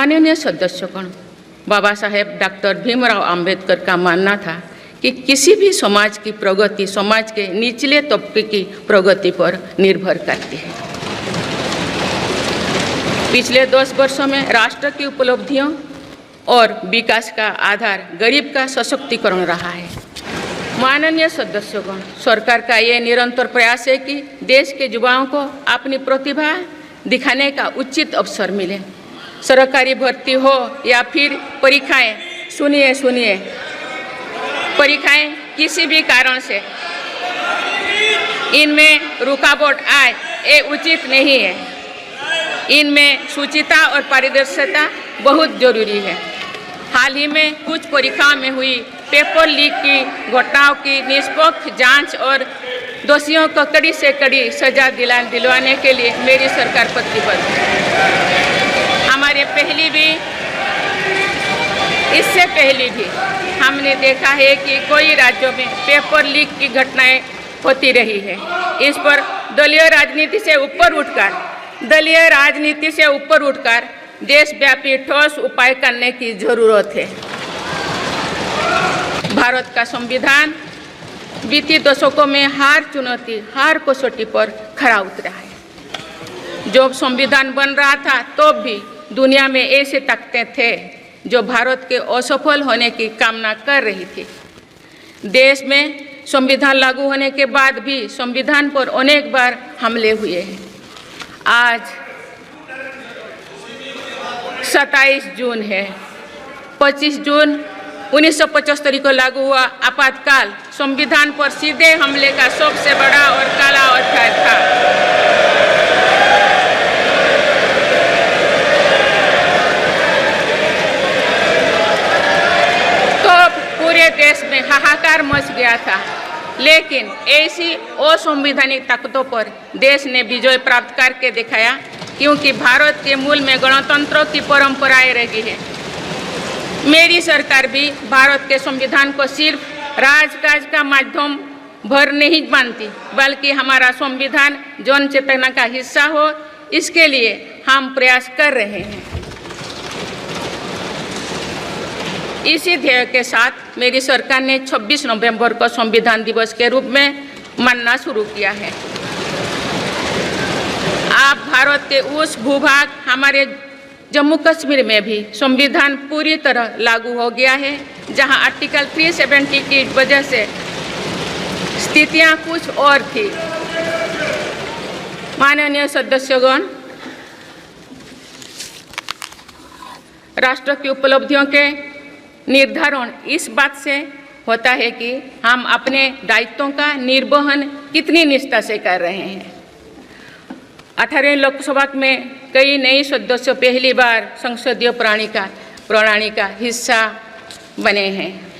माननीय सदस्यगण, बाबा साहेब डॉक्टर भीमराव अंबेडकर का मानना था कि किसी भी समाज की प्रगति समाज के निचले तबके की प्रगति पर निर्भर करती है। पिछले 10 वर्षों में राष्ट्र की उपलब्धियों और विकास का आधार गरीब का सशक्तिकरण रहा है। माननीय सदस्यगण, सरकार का ये निरंतर प्रयास है कि देश के युवाओं को अपनी प्रतिभा दिखाने का उचित अवसर मिले। सरकारी भर्ती हो या फिर परीक्षाएं, सुनिए, परीक्षाएं किसी भी कारण से इनमें रुकावट आए, ये उचित नहीं है। इनमें शुचिता और पारदर्शिता बहुत जरूरी है। हाल ही में कुछ परीक्षाओं में हुई पेपर लीक की घटनाओं की निष्पक्ष जांच और दोषियों को कड़ी से कड़ी सजा दिलवाने के लिए मेरी सरकार प्रतिबद्ध है। इससे पहले भी हमने देखा है कि कई राज्यों में पेपर लीक की घटनाएं होती रही है। इस पर दलीय राजनीति से ऊपर उठकर देशव्यापी ठोस उपाय करने की जरूरत है। भारत का संविधान बीते दशकों में हर कसौटी पर खरा उतरा है। जब संविधान बन रहा था तो भी दुनिया में ऐसे ताकतें थे जो भारत के असफल होने की कामना कर रही थी। देश में संविधान लागू होने के बाद भी संविधान पर अनेक बार हमले हुए हैं। आज 27 जून है। 25 जून 1975 को लागू हुआ आपातकाल संविधान पर सीधे हमले का सबसे बड़ा और काला अध्याय था। पूरे देश में हाहाकार मच गया था, लेकिन ऐसी असंवैधानिक ताकतों पर देश ने विजय प्राप्त करके दिखाया, क्योंकि भारत के मूल में गणतंत्र की परंपराएं रही है। मेरी सरकार भी भारत के संविधान को सिर्फ राजकाज का माध्यम भर नहीं मानती, बल्कि हमारा संविधान जन चेतना का हिस्सा हो, इसके लिए हम प्रयास कर रहे हैं। इसी ध्येय के साथ मेरी सरकार ने 26 नवंबर को संविधान दिवस के रूप में मानना शुरू किया है। अब भारत के उस भूभाग हमारे जम्मू कश्मीर में भी संविधान पूरी तरह लागू हो गया है, जहां आर्टिकल 370 की वजह से स्थितियां कुछ और थी। माननीय सदस्यगण, राष्ट्र की उपलब्धियों के निर्धारण इस बात से होता है कि हम अपने दायित्वों का निर्वहन कितनी निष्ठा से कर रहे हैं। 18 लोकसभा में कई नए सदस्य पहली बार संसदीय प्रणाली का हिस्सा बने हैं।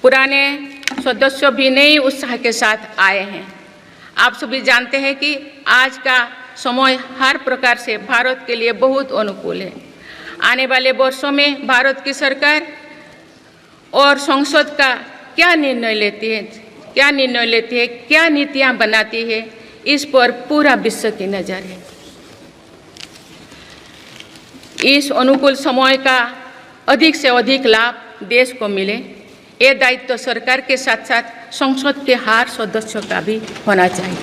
पुराने सदस्य भी नए उत्साह के साथ आए हैं। आप सभी जानते हैं कि आज का समय हर प्रकार से भारत के लिए बहुत अनुकूल है। आने वाले वर्षों में भारत की सरकार और संसद का क्या निर्णय लेती है, क्या नीतियां बनाती है, इस पर पूरा विश्व की नज़र है। इस अनुकूल समय का अधिक से अधिक लाभ देश को मिले, ये दायित्व सरकार के साथ साथ संसद के हर सदस्यों का भी होना चाहिए।